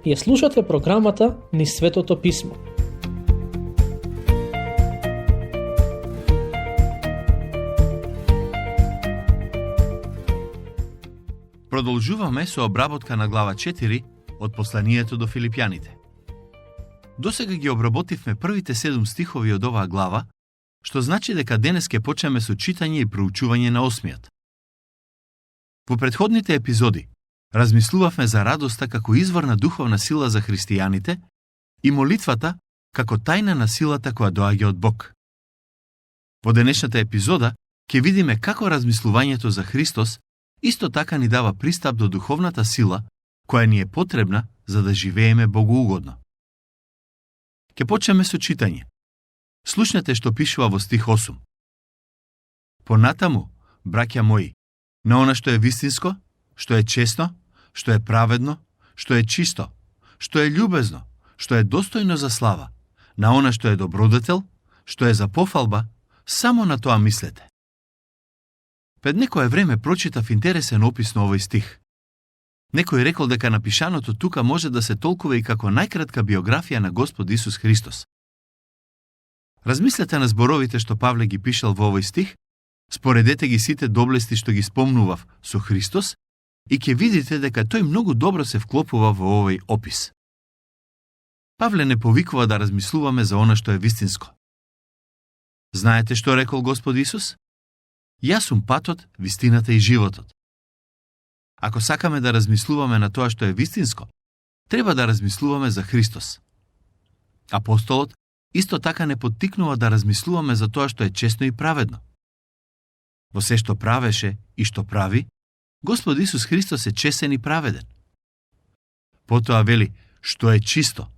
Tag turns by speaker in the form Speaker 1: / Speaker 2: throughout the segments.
Speaker 1: Ја слушате програмата Низ Светото Писмо.
Speaker 2: Продолжуваме со обработка на глава 4 од посланието до Филипјаните. Досега ги обработивме првите 7 стихови од оваа глава, што значи дека денес ќе почнеме со читање и проучување на 8-миот. Во претходните епизоди размислувавме за радоста како извор на духовна сила за христијаните и молитвата како тајна на силата која доаѓа од Бог. Во денешната епизода ќе видиме како размислувањето за Христос исто така ни дава пристап до духовната сила која ни е потребна за да живееме богоугодно. Ќе почнеме со читање. Слушнете што пишува во стих 8. Понатаму, браќа мои, на она што е вистинско, што е честно, што е праведно, што е чисто, што е љубезно, што е достојно за слава, на она што е добродетел, што е за пофалба, само на тоа мислете. Пред некое време прочитав интересен опис на овој стих. Некој рекол дека напишаното тука може да се толкува и како најкратка биографија на Господ Исус Христос. Размислете на зборовите што Павле ги пишал во овој стих, споредете ги сите доблести што ги спомнував со Христос и ќе видите дека тој многу добро се вклопува во овој опис. Павле не повикува да размислуваме за она што е вистинско. Знаете што рекол Господ Исус? Јас сум патот, вистината и животот. Ако сакаме да размислуваме на тоа што е вистинско, треба да размислуваме за Христос. Апостолот исто така не поттикнува да размислуваме за тоа што е честно и праведно. Во се што правеше и што прави, Господ Исус Христос е честен и праведен. Потоа вели, што е чисто.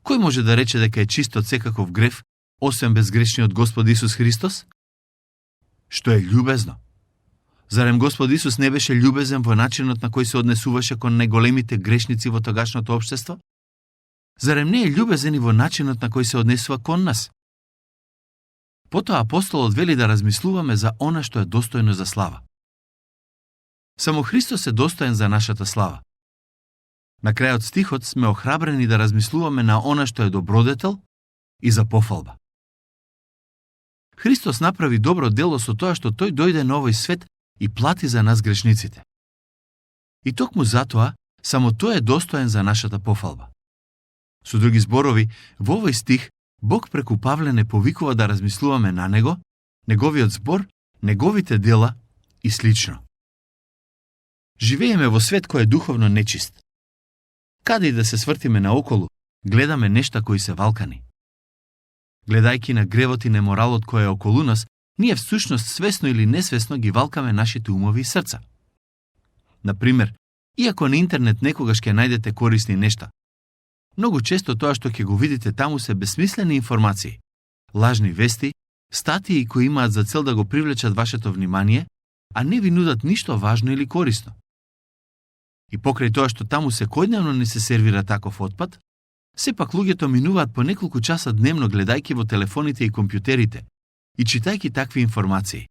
Speaker 2: Кој може да рече дека е чист од секаков грев, освен безгрешниот Господ Исус Христос? Што е љубезно. Зарем Господ Исус не беше љубезен во начинот на кој се однесуваше кон најголемите грешници во тогашното општество? Зарем не е љубезен и во начинот на кој се однесува кон нас? Потоа апостолот вели да размислуваме за она што е достојно за слава. Само Христос е достоен за нашата слава. На крајот стихот сме охрабрени да размислуваме на она што е добродетел и за пофалба. Христос направи добро дело со тоа што тој дојде на овој свет и плати за нас грешниците. И токму затоа, само тој е достоен за нашата пофалба. Со други зборови, во овој стих, Бог преку Павле не повикува да размислуваме на него, неговиот збор, неговите дела и слично. Живееме во свет кој е духовно нечист. Каде и да се свртиме наоколу, гледаме нешта кои се валкани. Гледајки на гревот и неморалот кој е околу нас, ние всушност свесно или несвесно ги валкаме нашите умови и срца. Например, иако на интернет некогаш ќе најдете корисни нешта, многу често тоа што ќе го видите таму се бесмислени информации, лажни вести, статии кои имаат за цел да го привлечат вашето внимание, а не ви нудат ништо важно или корисно. И покрај тоа што таму секојдневно не се сервира таков отпад, сепак луѓето минуваат по неколку часа дневно гледајки во телефоните и компјутерите и читајки такви информации.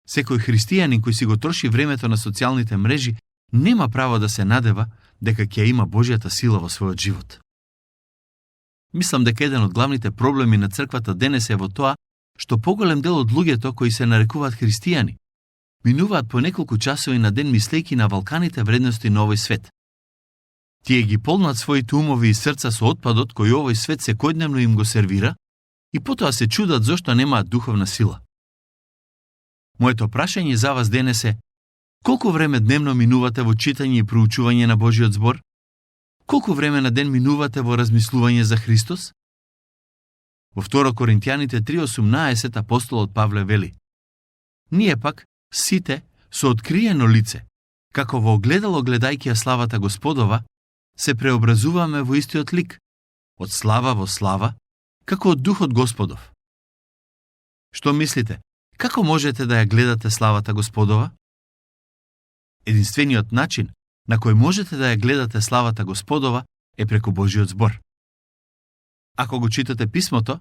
Speaker 2: Секој христијанин кој си го троши времето на социјалните мрежи нема право да се надева дека ќе има Божјата сила во својот живот. Мислам дека еден од главните проблеми на црквата денес е во тоа што поголем дел од луѓето кои се нарекуваат христијани минуваат по неколку часови на ден мислејки на валканите вредности на овој свет. Тие ги полнат своите умови и срца со отпадот кој овој свет секојдневно им го сервира и потоа се чудат зошто немаат духовна сила. Моето прашање за вас денес е: колку време дневно минувате во читање и проучување на Божиот збор? Колку време на ден минувате во размислување за Христос? Во 2 Коринтијаните 3:18 апостолот Павле вели: ние пак, сите, со откриено лице, како во огледало гледајќи ја славата Господова, се преобразуваме во истиот лик, од слава во слава, како од Духот Господов. Што мислите, како можете да ја гледате славата Господова? Единствениот начин на кој можете да ја гледате славата Господова е преку Божиот збор. Ако го читате писмото,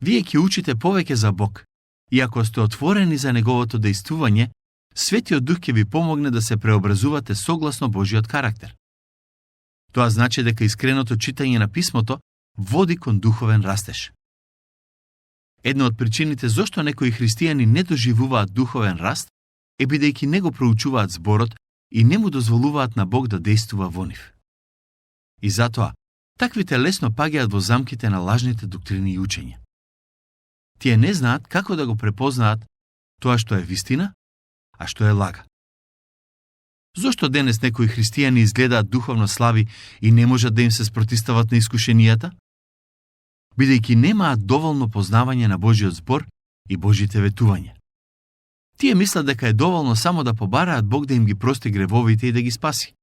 Speaker 2: вие ќе учите повеќе за Бог и ако сте отворени за неговото дејствување, Светиот Дух ќе ви помогне да се преобразувате согласно Божиот карактер. Тоа значи дека искреното читање на писмото води кон духовен растеж. Една од причините зошто некои христијани не доживуваат духовен раст е бидејќи не го проучуваат зборот и не му дозволуваат на Бог да действува во нив. И затоа, таквите лесно паѓаат во замките на лажните доктрини и учења. Тие не знаат како да го препознаат тоа што е вистина, а што е лага. Зошто денес некои христијани изгледаат духовно слаби и не можат да им се спротистават на искушенијата? Бидејќи немаат доволно познавање на Божиот збор и Божите ветувања. Тие мислат дека е доволно само да побараат Бог да им ги прости гревовите и да ги спаси.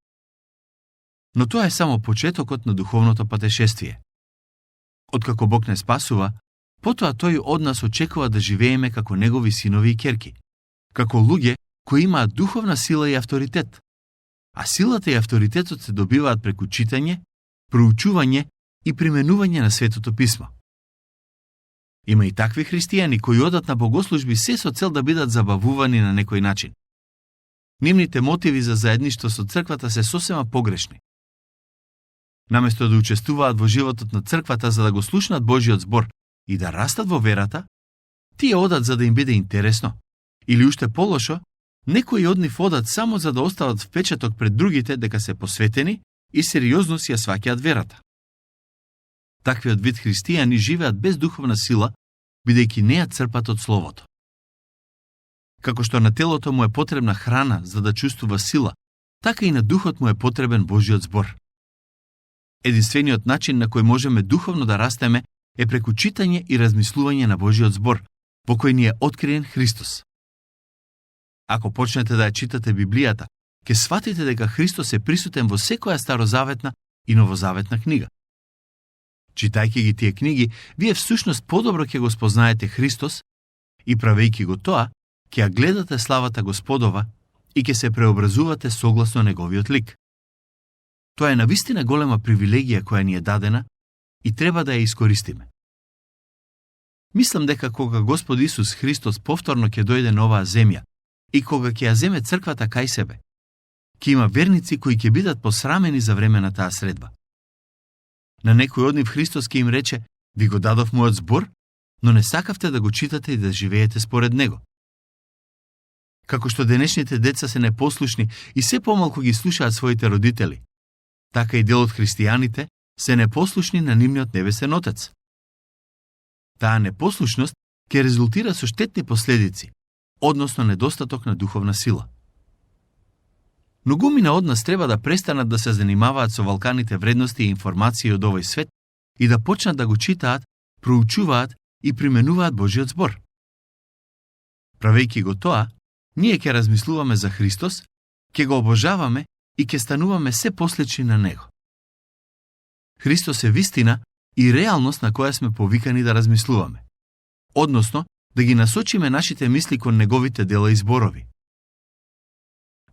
Speaker 2: Но тоа е само почетокот на духовното патешествие. Откако Бог не спасува, потоа тој од нас очекува да живееме како негови синови и ќерки, како луѓе кои имаат духовна сила и авторитет. А силата и авторитетот се добиваат преку читање, проучување и применување на Светото писмо. Има и такви христијани кои одат на богослужби се со цел да бидат забавувани на некој начин. Нивните мотиви за заедништво со црквата се сосема погрешни. Наместо да учествуваат во животот на црквата за да го слушнат Божиот збор и да растат во верата, тие одат за да им биде интересно, или уште полошо, некои од нив одат само за да остават впечаток пред другите дека се посветени и сериозно си ја сваќаат верата. Таквиот вид христијани живеат без духовна сила, бидејќи не ја црпат од Словото. Како што на телото му е потребна храна за да чувствува сила, така и на духот му е потребен Божиот збор. Единствениот начин на кој можеме духовно да растеме е преку читање и размислување на Божиот збор, во кој ни е откриен Христос. Ако почнете да ја читате Библијата, ќе сватите дека Христос е присутен во секоја старозаветна и новозаветна книга. Читајќи ги тие книги, вие всушност подобро ќе го спознаете Христос и правејќи го тоа, ќе ја гледате славата Господова и ќе се преобразувате согласно неговиот лик. Тоа е навистина голема привилегија која ни е дадена и треба да ја искористиме. Мислам дека кога Господ Исус Христос повторно ќе дојде на оваа земја и кога ќе ја земе црквата кај себе, ќе има верници кои ќе бидат посрамени за време на таа средба. На некој од нив Христос ќе им рече: ви го дадов мојот збор, но не сакавте да го читате и да живеете според него. Како што денешните деца се непослушни и се помалку ги слушаат своите родители, така и дел од христијаните се непослушни на нивниот небесен Отец. Таа непослушност ќе резултира со штетни последици, односно недостаток на духовна сила. Многумина од нас треба да престанат да се занимаваат со валканите вредности и информации од овој свет и да почнат да го читаат, проучуваат и применуваат Божиот збор. Правејќи го тоа, ние ќе размислуваме за Христос, ќе го обожаваме и ќе стануваме се послични на Него. Христос е вистина и реалност на која сме повикани да размислуваме, односно да ги насочиме нашите мисли кон Неговите дела и зборови.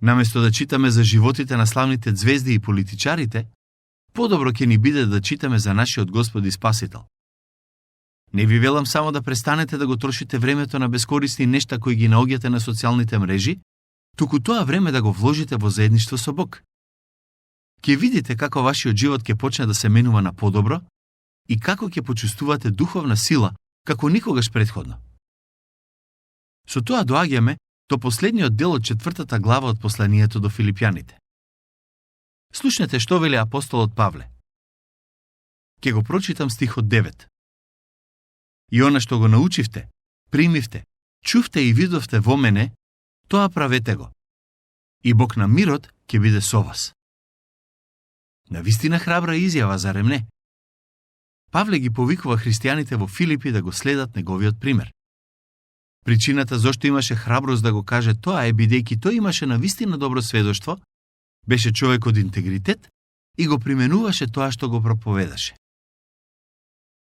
Speaker 2: Наместо да читаме за животите на славните звезди и политичарите, подобро ќе ни биде да читаме за нашиот Господ и Спасител. Не ви велам само да престанете да го трошите времето на бескорисни нешта кои ги наоѓате на социјалните мрежи, туку тоа време да го вложите во заедништво со Бог. Ќе видите како вашиот живот ќе почне да се менува на подобро и како ќе почувствувате духовна сила како никогаш претходно. Со тоа доаѓаме до последниот дел од 4 глава од посланието до Филипјаните. Слушнете што вели апостолот Павле. Ќе го прочитам стихот 9. И она што го научивте, примивте, чувте и видовте во мене, тоа правете го. И Бог на мирот ќе биде со вас. Навистина храбра изјава, зарем не? Павле ги повикува христијаните во Филипи да го следат неговиот пример. Причината зошто имаше храброст да го каже тоа е бидејќи тој имаше навистина добро сведоштво, беше човек од интегритет и го применуваше тоа што го проповедаше.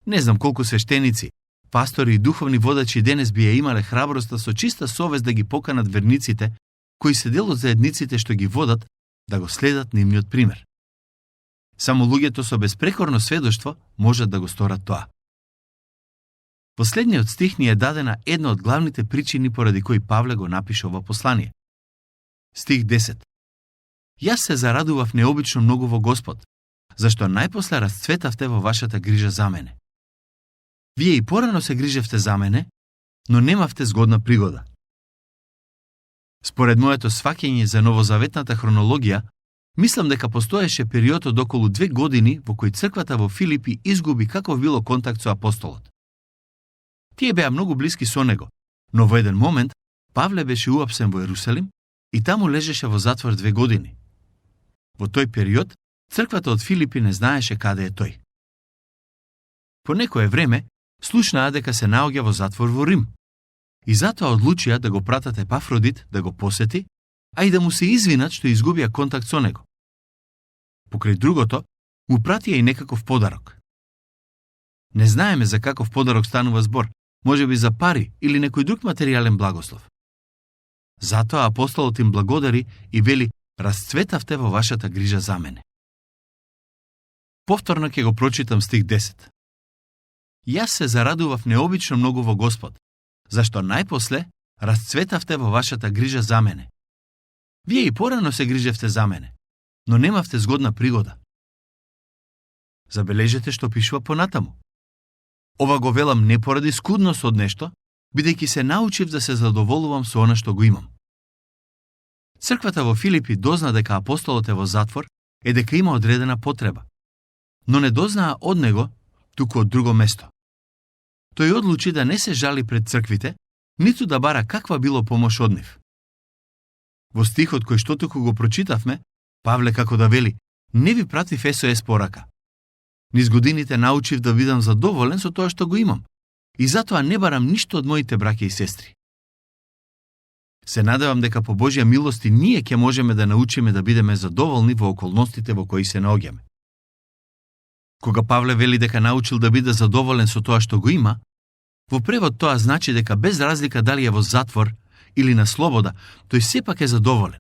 Speaker 2: Не знам колку свештеници, пастори и духовни водачи денес би ја имале храброста со чиста совест да ги поканат верниците, кои се дел од заедниците што ги водат, да го следат нивниот пример. Само луѓето со безпрекорно сведоштво можат да го сторат тоа. Последниот стих ни е дадена една од главните причини поради кои Павле го напише ова послание. Стих 10. Јас се зарадував необично многу во Господ, зашто најпосле расцветавте во вашата грижа за мене. Вие и порано се грижевте за мене, но немавте згодна пригода. Според моето сваќање за новозаветната хронологија, мислам дека постоеше период од околу 2 години во кој црквата во Филипи изгуби каков било контакт со апостолот. Тие беа многу блиски со него, но во еден момент Павле беше уапсен во Ерусалим и таму лежеше во затвор 2 години. Во тој период, црквата од Филипи не знаеше каде е тој. По некое време, слушнаа дека се наоѓа во затвор во Рим. И затоа одлучија да го пратат Епафродит да го посети, а и да му се извинат што изгубија контакт со него. Покрај другото, му пратија и некаков подарок. Не знаеме за каков подарок станува збор, можеби за пари или некој друг материјален благослов. Затоа апостолот им благодари и вели: расцветавте во вашата грижа за мене. Повторно ќе го прочитам стих 10. Јас се зарадував необично многу во Господ, зашто најпосле расцветавте во вашата грижа за мене. Вие и порано се грижевте за мене, но немавте згодна пригода. Забележете што пишува понатаму. Ова го велам не поради скудност од нешто, бидејќи се научив да се задоволувам со она што го имам. Црквата во Филипи дозна дека апостолот е во затвор и дека има одредена потреба, но не дознаа од него, туку од друго место. Тој одлучи да не се жали пред црквите, ниту да бара каква било помош од нив. Во стихот кој што туку го прочитавме, Павле како да вели: не ви пратив СОС порака. Низ годините научив да бидам задоволен со тоа што го имам, и затоа не барам ништо од моите браќа и сестри. Се надевам дека по Божја милост и ние ќе можеме да научиме да бидеме задоволни во околностите во кои се наоѓаме. Кога Павле вели дека научил да биде задоволен со тоа што го има, во превод тоа значи дека без разлика дали е во затвор или на слобода, тој сепак е задоволен.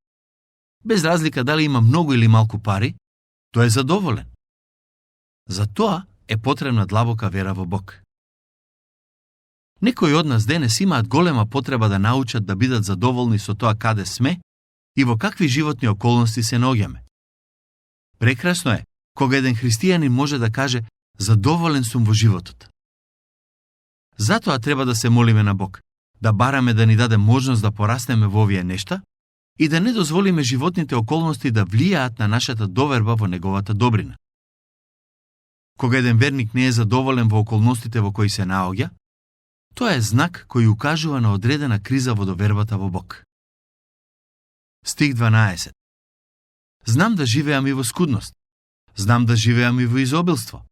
Speaker 2: Без разлика дали има многу или малку пари, тој е задоволен. За тоа е потребна длабока вера во Бог. Некои од нас денес имаат голема потреба да научат да бидат задоволни со тоа каде сме и во какви животни околности се наоѓаме. Прекрасно е кога еден христијанин може да каже: задоволен сум во животот. Затоа треба да се молиме на Бог, да бараме да ни даде можност да пораснеме во овие нешта и да не дозволиме животните околности да влијаат на нашата доверба во неговата добрина. Кога еден верник не е задоволен во околностите во кои се наоѓа, тоа е знак кој укажува на одредена криза во довербата во Бог. Стих 12. Знам да живеам и во скудност. Знам да живеам и во изобилство.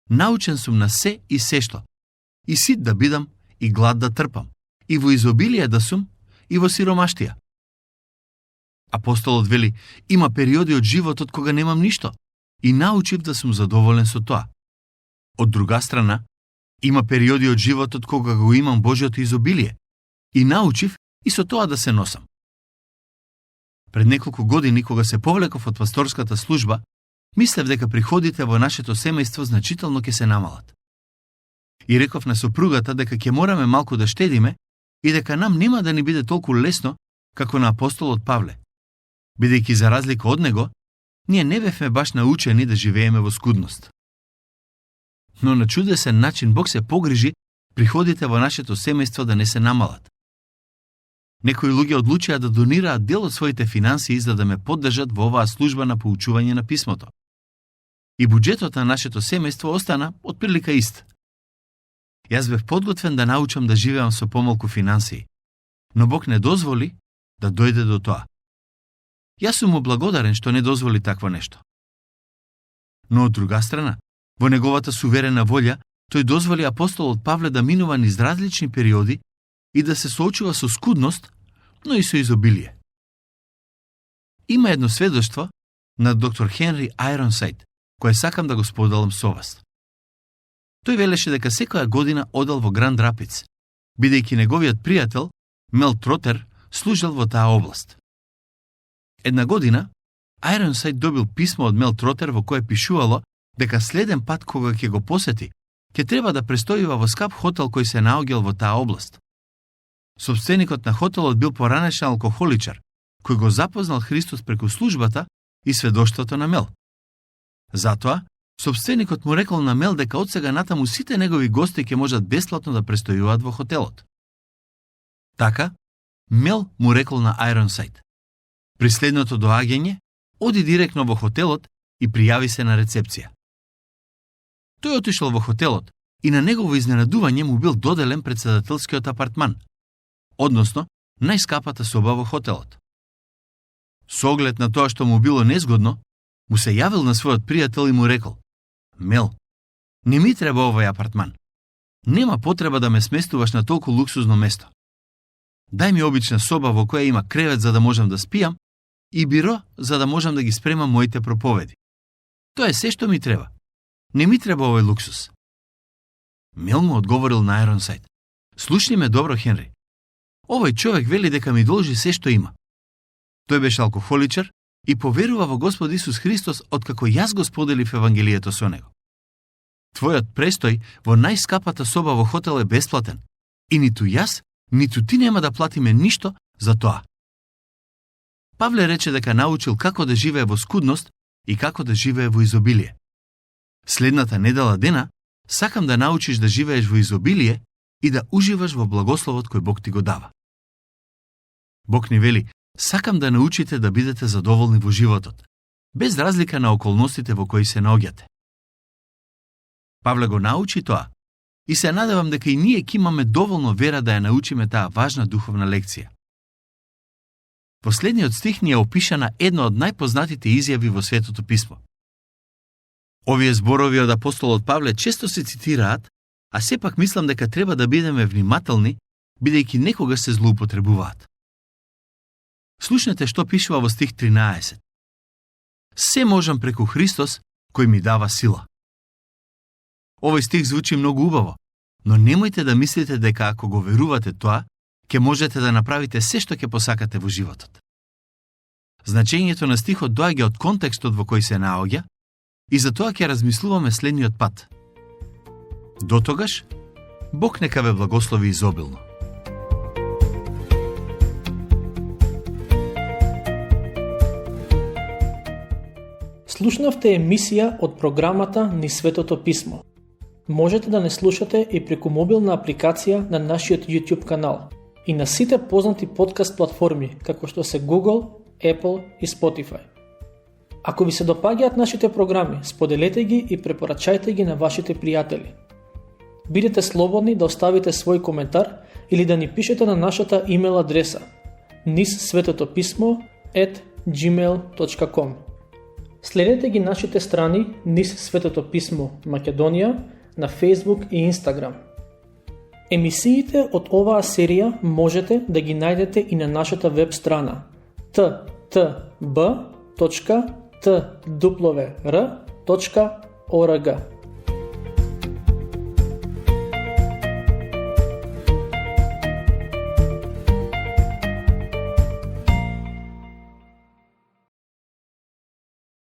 Speaker 2: Научен сум на се и сешто. И сит да бидам, и глад да трпам. И во изобилие да сум, и во сиромаштија. Апостолот вели: има периоди од животот кога немам ништо, и научив да сум задоволен со тоа. Од друга страна, има периоди од животот кога го имам Божјото изобилие, и научив и со тоа да се носам. Пред неколку години, кога се повлеков од пасторската служба, мислев дека приходите во нашето семејство значително ќе се намалат. И реков на сопругата дека ќе мораме малку да штедиме и дека нам нема да ни биде толку лесно како на апостолот Павле, бидејќи за разлика од него, ние не бевме баш научени да живееме во скудност. Но на чудесен начин Бог се погрижи приходите во нашето семејство да не се намалат. Некои луѓе одлучија да донираат дел од своите финансии за да ме поддржат во оваа служба на поучување на писмото. И буџетот на нашето семејство остана отприлика ист. Јас бев подготвен да научам да живеам со помалку финансии, но Бог не дозволи да дојде до тоа. Јас сум му благодарен што не дозволи такво нешто. Но од друга страна, во неговата суверена волја, тој дозволи апостолот Павле да минува низ различни периоди и да се соочува со скудност, но и со изобилие. Има едно сведоштво на доктор Хенри Айронсайд, кое сакам да го споделам со вас. Тој велеше дека секоја година одел во Гранд Рапидс, бидејќи неговиот пријател, Мел Тротер, служел во таа област. Една година, Айронсайд добил писмо од Мел Тротер во кое пишувало дека следен пат кога ќе го посети, ќе треба да престојува во скап хотел кој се наоѓал во таа област. Собственикот на хотелот бил поранешен алкохоличар, кој го запознал Христос преку службата и сведоштвото на Мел. Затоа, собственикот му рекол на Мел дека од сега натаму сите негови гости ќе можат бесплатно да престојуваат во хотелот. Така, Мел му рекол на Айронсайд: при следното доаѓање, оди директно во хотелот и пријави се на рецепција. Тој отишол во хотелот и на негово изненадување му бил доделен претседателскиот апартман, односно најскапата соба во хотелот. Со оглед на тоа што му било незгодно, му се јавил на својот пријател и му рекол: Мел, не ми треба овој апартман. Нема потреба да ме сместуваш на толку луксузно место. Дај ми обична соба во која има кревет за да можам да спијам и биро за да можам да ги спремам моите проповеди. Тоа е се што ми треба. Не ми треба овој луксус. Мел му одговорил на Айронсайд: слушни ме добро, Хенри. Овој човек вели дека ми должи се што има. Тој беше алкохоличар и поверува во Господ Исус Христос откако јас го споделив Евангелието со него. Твојот престој во најскапата соба во хотел е бесплатен и ниту јас, ниту ти нема да платиме ништо за тоа. Павле рече дека научил како да живее во скудност и како да живее во изобилие. Следната недела дена сакам да научиш да живееш во изобилие и да уживаш во благословот кој Бог ти го дава. Бог ни вели: сакам да научите да бидете задоволни во животот, без разлика на околностите во кои се наоѓате. Павле го научи тоа и се надевам дека и ние ќе имаме доволно вера да ја научиме таа важна духовна лекција. Последниот стих ни е опишана една од најпознатите изјави во Светото писмо. Овие зборови од апостолот Павле често се цитираат, а сепак мислам дека треба да бидеме внимателни, бидејќи некогаш се злоупотребуваат. Слушнете што пишува во стих 13. Се можам преку Христос кој ми дава сила. Овој стих звучи многу убаво, но немојте да мислите дека ако го верувате тоа, ќе можете да направите се што ќе посакате во животот. Значењето на стихот доаѓа од контекстот во кој се наоѓа и затоа ќе размислуваме следниот пат. Дотогаш, Бог нека ве благослови изобилно.
Speaker 1: Слушнавте емисија од програмата Низ Светото писмо. Можете да не слушате и преку мобилна апликација на нашиот YouTube канал и на сите познати подкаст платформи, како што се Google, Apple и Spotify. Ако ви се допаѓаат нашите програми, споделете ги и препорачајте ги на вашите пријатели. Бидете слободни да оставите свој коментар или да ни пишете на нашата имейл адреса nizsvetopismo@gmail.com. Следете ги нашите страни Низ Светото писмо Македонија на Facebook и Instagram. Емисиите од оваа серија можете да ги најдете и на нашата веб страна ttb.twr.org.